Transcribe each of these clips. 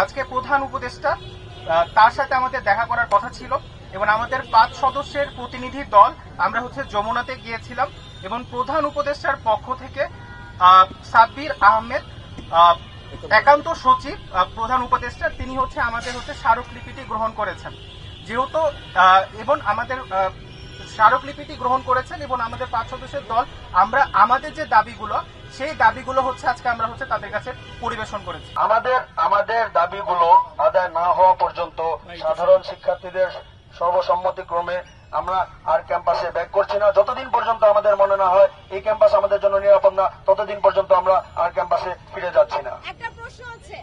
আজকে প্রধান উপদেষ্টা তার সাথে আমাদের দেখা করার কথা ছিল এবং আমাদের 5 সদস্যের প্রতিনিধি দল আমরা যমুনাতে গিয়েছিলাম এবং প্রধান উপদেষ্টার পক্ষ থেকে সাব্বির আহমেদ একান্ত সচিব প্রধান উপদেষ্টা তিনি আমাদের স্মারকলিপিটি গ্রহণ করেছেন যেহেতু এবং আমাদের স্মারকলিপিটি গ্রহণ করেছেন এবং আমাদের 5 সদস্যের দল আমরা আমাদের যে দাবিগুলো সেই দাবিগুলো আজকে আমরা তাদের কাছে পরিবেশন করেছি। আমাদের দাবিগুলো আদায় না হওয়া পর্যন্ত সাধারণ শিক্ষার্থীদের সর্বসম্মতিক্রমে আমরা আর ক্যাম্পাসে ব্যাক করছি না। যতদিন পর্যন্ত আমাদের মনে না হয় এই ক্যাম্পাস আমাদের জন্য নিরাপদ না, ততদিন পর্যন্ত আমরা আর ক্যাম্পাসে ফিরে যাচ্ছি না। একটা প্রশ্ন আছে,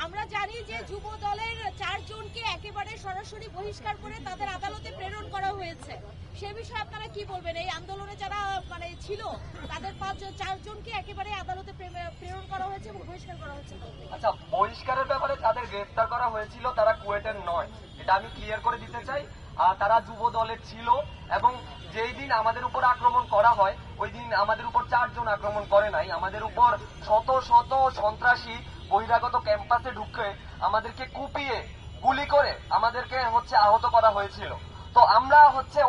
আমরা জানি যে যুব দলের 4 জনকে একেবারে সরাসরি বহিষ্কার করে তাদের আদালতে প্রেরণ করা হয়েছে, সে বিষয়ে আপনারা কি বলবেন? এই আন্দোলনে যারা ছিল তাদের 4 জনকে একেবারে আদালতে প্রেরণ করা হয়েছে এবং বহিষ্কার করা হয়েছে। আচ্ছা, বহিষ্কারের ব্যাপারে তাদের গ্রেফতার করা হয়েছিল, তারা কুয়েটের নয়, এটা আমি ক্লিয়ার করে দিতে চাই। তারা যুব দলের ছিল এবং যেই দিন আমাদের উপর আক্রমণ করা হয় ওই দিন আমাদের উপর 4 জন আক্রমণ করে নাই, আমাদের উপর শত শত সন্ত্রাসী বহিরাগত ক্যাম্পাসে ঢুকে আমাদেরকে কুপিয়ে গুলি করে আমাদেরকে আহত করা হয়েছিল। তো আমরা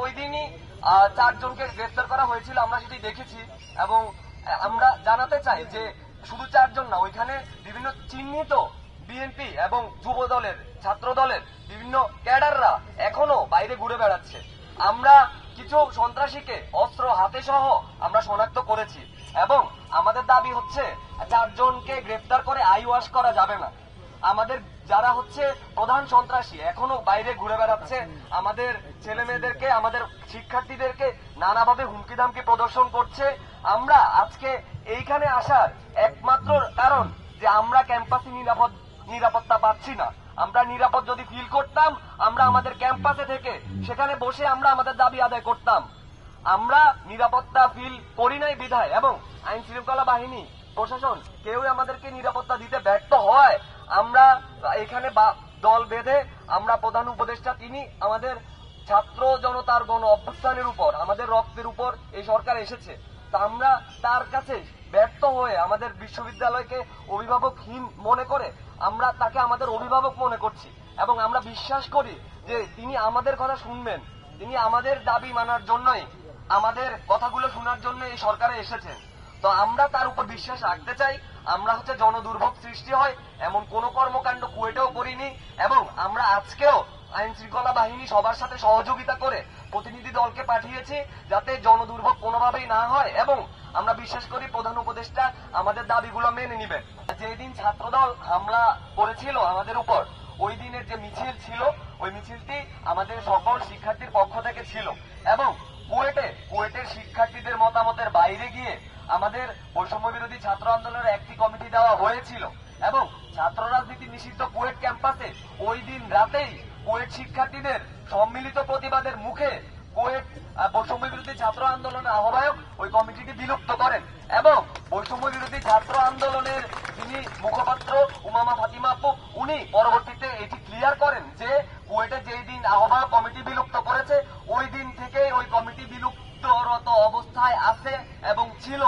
ওই দিনই 4 জনকে গ্রেফতার করা হয়েছিল, আমরা সেটি দেখেছি এবং আমরা জানাতে চাই যে শুধু 4 জন না, ওইখানে বিভিন্ন চিহ্নিত বিএনপি এবং যুব দলের ছাত্র দলের বিভিন্ন ক্যাডাররা এখনো বাইরে ঘুরে বেড়াচ্ছে। আমরা কিছু সন্ত্রাসীকে অস্ত্র হাতে সহ আমরা শনাক্ত করেছি এবং আমাদের দাবি 4 জনকে গ্রেফতার করে আইওয়াশ করা যাবে না। আমাদের যারা প্রধান সন্ত্রাসী এখনো বাইরে ঘুরে বেড়াচ্ছে, আমাদের ছেলে মেয়েদেরকে আমাদের শিক্ষার্থীদেরকে নানাভাবে হুমকি ধামকি প্রদর্শন করছে। আমরা আজকে এইখানে আসার একমাত্র কারণ যে আমরা ক্যাম্পাসে নিরাপত্তা পাচ্ছি না। আমরা নিরাপদ যদি ফিল করতাম আমরা আমাদের ক্যাম্পাসে থেকে সেখানে বসে আমরা আমাদের দাবি আদায় করতাম। আমরা নিরাপত্তা ফিল করি নাই বিধায় এবং আইন শৃঙ্খলা বাহিনী প্রশাসন কেউই আমাদেরকে নিরাপত্তা দিতে ব্যর্থ হয় আমরা এখানে দল বেঁধে আমরা প্রধান উপদেষ্টা তিনি আমাদের ছাত্র জনতার গণ অভ্যুত্থানের উপর আমাদের রক্তের উপর এই সরকার এসেছে, তা আমরা তার কাছে ব্যর্থ হয়ে আমাদের বিশ্ববিদ্যালয়কে অভিভাবকহীন মনে করে আমরা তাকে আমাদের অভিভাবক মনে করছি এবং আমরা বিশ্বাস করি যে তিনি আমাদের কথা শুনবেন, তিনি আমাদের দাবি মানার জন্যই আমাদের কথাগুলো শোনার জন্য এই সরকারে এসেছেন। তো আমরা তার উপর বিশ্বাস রাখতে চাই। আমরা জনদুর্ভোগ সৃষ্টি হয় এমন কোন কর্মকাণ্ড কুয়েটেও করিনি এবং আমরা আজকেও আইন শৃঙ্খলা বাহিনী সবার সাথে সহযোগিতা করে প্রতিনিধি দলকে পাঠিয়েছি যাতে জনদুর্ভোগ কোনোভাবেই না হয় এবং আমরা বিশ্বাস করি প্রধান উপদেষ্টা আমাদের দাবিগুলো মেনে নিবেন। যেদিন ছাত্রদল হামলা করেছিল আমাদের উপর ওই দিনের যে মিছিল ছিল ওই মিছিলটি আমাদের সকল শিক্ষার্থীর পক্ষ থেকে ছিল এবং কুয়েটের শিক্ষার্থীদের মতামতের বাইরে গিয়ে আমাদের বৈষম্য বিরোধী ছাত্র আন্দোলনের একটি কমিটি দেওয়া হয়েছিল এবং ছাত্র রাজনীতি নিষিদ্ধ কুয়েট ক্যাম্পাসে ওই দিন রাতেই কুয়েট শিক্ষার্থীদের সম্মিলিত প্রতিবাদের মুখে কুয়েট বৈষম্য বিরোধী ছাত্র আন্দোলনের আহ্বায়ক ওই কমিটিকে বিলুপ্ত করেন এবং বৈষম্য বিরোধী ছাত্র আন্দোলনের যিনি মুখপাত্র উমামা ফাতিমা আপু উনি পরবর্তীতে এটি ক্লিয়ার করেন যে কুয়েটে যেই দিন আহ্বায়ক কমিটি বিলুপ্ত করেছে ওই দিন থেকে ওই কমিটি বিলুপ্তরত অবস্থায় আছে এবং ছিল।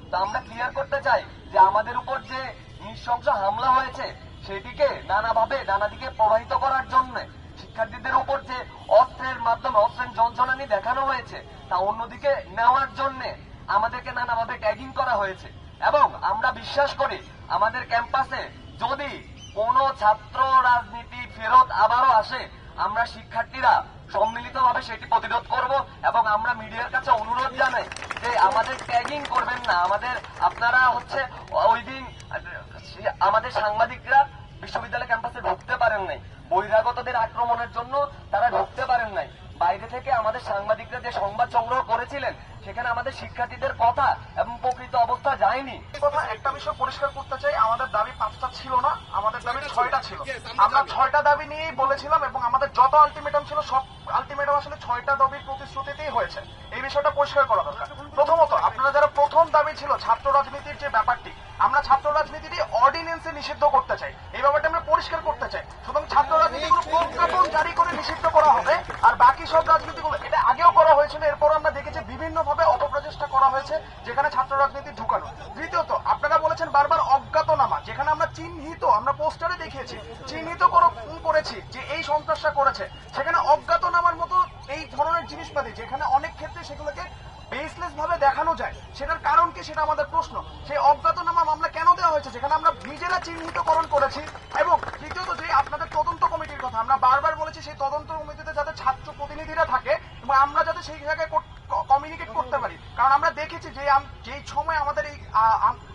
তো আমরা ক্লিয়ার করতে চাই যে আমাদের উপর যে নৃশংস হামলা হয়েছে সেটিকে নানাভাবে নানা দিকে প্রবাহিত করার জন্য শিক্ষার্থীদের উপর যে অস্ত্রের মাধ্যমে অস্ত্রের যন্ত্রণানি দেখানো হয়েছে তা অন্যদিকে নেওয়ার জন্য আমাদেরকে নানাভাবে ট্যাগিং করা হয়েছে এবং আমরা বিশ্বাস করি আমাদের ক্যাম্পাসে যদি কোনো ছাত্র রাজনীতি ফেরত আবারও আসে আমরা শিক্ষার্থীরা সম্মিলিতভাবে সেটি প্রতিরোধ করব এবং আমরা মিডিয়ার কাছে অনুরোধ জানাই যে আমাদের ট্যাগিং করবেন না। আপনারা ওই দিন আমাদের সাংবাদিকরা বিশ্ববিদ্যালয় ক্যাম্পাসে ঢুকতে পারেন নাই, বহিরাগতদের আক্রমণের জন্য তারা ঢুকতে পারেন নাই। বাইরে থেকে আমাদের সাংবাদিকরা যে সংবাদ সংগ্রহ করেছিলেন সেখানে আমাদের শিক্ষার্থীদের কথা এবং প্রকৃত অবস্থা যায়নি। কথা একটা বিষয় পরিষ্কার করতে চাই, আমাদের দাবি 5টা ছিল না, আমাদের দাবি 6টা ছিল। আমরা 6টা দাবি নিয়েই বলেছিলাম এবং আমাদের যত আলটিমেটাম ছিল সব আলটিমেটাম আসলে 6টা দাবির প্রতিশ্রুতিতেই হয়েছে। এই বিষয়টা পরিষ্কার করা দরকার। প্রথমত আপনারা যারা প্রথম দাবি ছিল ছাত্র রাজনীতির যে ব্যাপারটি, আমরা ছাত্র রাজনীতিটি অর্ডিন্যান্সে নিষিদ্ধ করতে চাই, এই ব্যাপারটা আমরা পরিষ্কার করতে চাই। সুতরাং ছাত্র রাজনীতিগুলো প্রজ্ঞাপন জারি করে নিষিদ্ধ করা হবে আর বাকি সব রাজনীতিগুলো এটা আগেও করা হয়েছিল, এরপর আমরা দেখেছি বিভিন্নভাবে অপপ্রচেষ্টা করা হয়েছে যেখানে ছাত্র রাজনীতি ঢুকানো। দ্বিতীয়ত আপনারা বলেছেন বারবার অজ্ঞাতনামা, যেখানে আমরা চিহ্নিত আমরা পোস্টারে দেখিয়েছি, চিহ্নিত করেছি যে এই সন্ত্রাসটা করেছে, সেখানে অজ্ঞাতনামার মতো এই ধরনের জিনিসপাতি যেখানে অনেক ক্ষেত্রে সেগুলোকে বেসলেস ভাবে দেখানো যায়, সেটার কারণ কি সেটা আমাদের প্রশ্ন। সেই অজ্ঞাতনামা মামলা কেন দেওয়া হয়েছে যেখানে আমরা নিজেরা চিহ্নিতকরণ করেছি? এবং দ্বিতীয়ত যে আপনাদের তদন্ত কমিটির কথা আমরা বারবার বলেছি, সেই তদন্ত কমিটিতে যাতে ছাত্র প্রতিনিধিরা থাকে এবং আমরা যাতে সেই জায়গায় কমিউনিকেট করতে পারি, কারণ আমরা দেখেছি যে যেই সময় আমাদের এই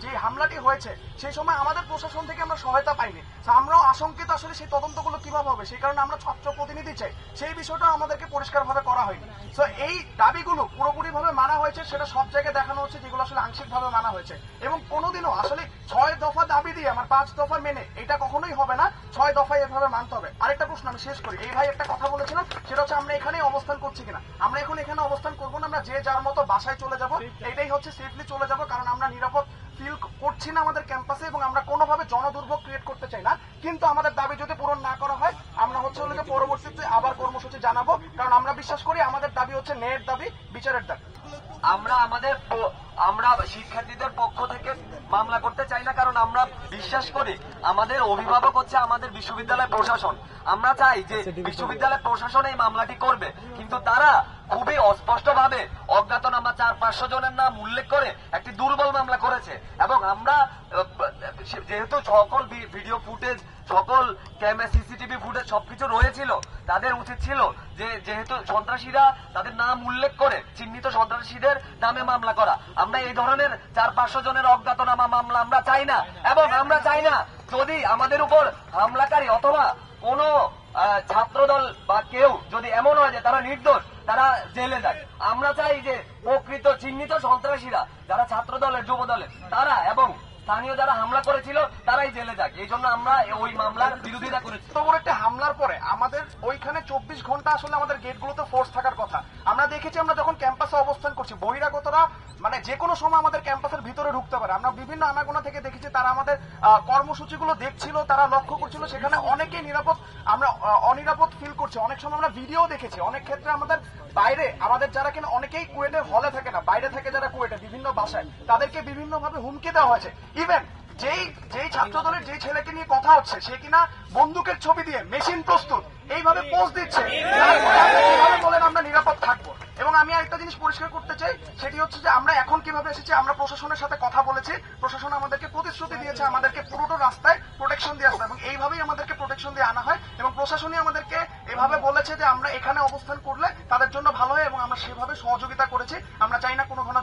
যে হামলাটি হয়েছে সেই সময় আমাদের প্রশাসন থেকে আমরা সহায়তা পাইনি। আমরাও আশঙ্কিত আসলে সেই তদন্তগুলো কিভাবে হবে, সেই কারণে আমরা ছাত্র প্রতিনিধি চাই, সেই বিষয়টা আমাদেরকে পরিষ্কারভাবে করা হয়নি। তো এই দাবিগুলো পুরোপুরিভাবে মানা হয়েছে, সেটা সব জায়গায় দেখানো হচ্ছে যেগুলো আসলে আংশিকভাবে মানা হয়েছে। এবং কোনোদিনও আসলে 6 দফা দাবি দিয়ে আমার 5 দফা মেনে এটা কখনোই হবে না, 6 দফায় এভাবে মানতে হবে। আরেকটা প্রশ্ন আমি শেষ করি, এই ভাই একটা কথা বলেছিলাম, সেটা হচ্ছে আমরা এখানে অবস্থান করছি কিনা। আমরা এখন এখানে অবস্থান করবো না, আমরা যে যার মতো বাসায় চলে যাব, এটাই হচ্ছে সেফলি চলে যাব, কারণ আমরা নিরাপদ ফিল করছি না আমাদের ক্যাম্পাসে এবং আমরা কোনোভাবে জনদুর্ভোগ ক্রিয়েট করতে চাই না। কিন্তু আমাদের দাবি যদি পূরণ না করা হয় আমরা হচ্ছে পরবর্তীতে আবার কর্মসূচি জানাবো, কারণ আমরা বিশ্বাস করি আমাদের দাবি হচ্ছে ন্যায়ের দাবি, বিচারের দাবি। আমরা শিক্ষার্থীদের পক্ষ থেকে মামলা করতে চাই না, কারণ আমরা বিশ্বাস করি আমাদের অভিভাবক হচ্ছে আমাদের বিশ্ববিদ্যালয় প্রশাসন। আমরা চাই যে বিশ্ববিদ্যালয় প্রশাসন এই মামলাটি করবে, কিন্তু তারা খুবই অস্পষ্ট ভাবে অজ্ঞাতনামা 400-500 জনের নাম উল্লেখ করে একটি দুর্বল মামলা করেছে। এবং আমরা যেহেতু সকল ভিডিও ফুটেজ, সকল ক্যামেরা, সিসিটিভি ফুটেজ সবকিছু রয়েছিল, তাদের উচিত ছিল যে যেহেতু সন্ত্রাসীরা তাদের নাম উল্লেখ করে চিহ্নিত সন্ত্রাসীদের নামে মামলা করা। আমরা এই ধরনের 400-500 জনের অজ্ঞাতনামা মামলা আমরা চাই না। এবং আমরা চাই না যদি আমাদের উপর হামলাকারী অথবা কোনো ছাত্রদল বা কেউ যদি এমন হয় যে তারা নির্দোষ, তারা জেলে যায়। আমরা চাই যে প্রকৃত চিহ্নিত সন্ত্রাসীরা যারা ছাত্র দলের, যুব দলের, তারা এবং স্থানীয় যারা হামলা করেছিল তারাই জেলে যাক। এই জন্য আমরা ওই মামলার বিরোধিতা করেছি। তো বড় একটা হামলার পরে আমাদের ওইখানে 24 ঘন্টা আসলে আমাদের গেটগুলোতে ফোর্স থাকার কথা। আমরা দেখেছি আমরা যখন ক্যাম্পাসে অবস্থান করছি, বহিরাগতরা মানে যে কোনো সময় আমাদের ক্যাম্পাসের ভিতরে ঢুকতে পারে। আমরা বিভিন্ন আনাগোনা থেকে দেখেছি তারা আমাদের কর্মসূচিগুলো দেখছিল, তারা লক্ষ্য করছিল, সেখানে অনেকেই আমরা অনিরাপদ ফিল করছি। অনেক সময় আমরা ভিডিও দেখেছি, অনেক ক্ষেত্রে আমাদের বাইরে আমাদের যারা কিনা অনেকেই কুয়েটের হলে থাকে না, বাইরে থাকে যারা কুয়েটে বিভিন্ন বাসায়, তাদেরকে বিভিন্ন ভাবে হুমকি দেওয়া হয়েছে। ইভেন যেই ছাত্র দলের যেই ছেলেকে নিয়ে কথা হচ্ছে সে কিনা বন্দুকের ছবি দিয়ে মেশিন প্রস্তুত এইভাবে পোস্ট দিচ্ছে, তারপরে আপনি কিভাবে বলেন আমরা নিরাপদ থাকবো? এবং আমি আরেকটা জিনিস পরিষ্কার করতে চাই, সেটি হচ্ছে যে আমরা এখন কিভাবে এসেছি, আমরা প্রশাসনের সাথে কথা বলেছি, প্রশাসন আমাদেরকে প্রতিশ্রুতি দিয়েছে আমাদেরকে পুরোটা রাস্তায় প্রোটেকশন দিয়ে আসবে এবং এইভাবেই আমাদেরকে প্রোটেকশন দিয়ে আনা হয়। এবং প্রশাসনই আমাদেরকে এভাবে বলেছে যে আমরা এখানে অবস্থান করলে তাদের জন্য ভালো হয় এবং আমরা সেভাবে সহযোগিতা করেছি। আমরা চাই না কোনো ঘটনা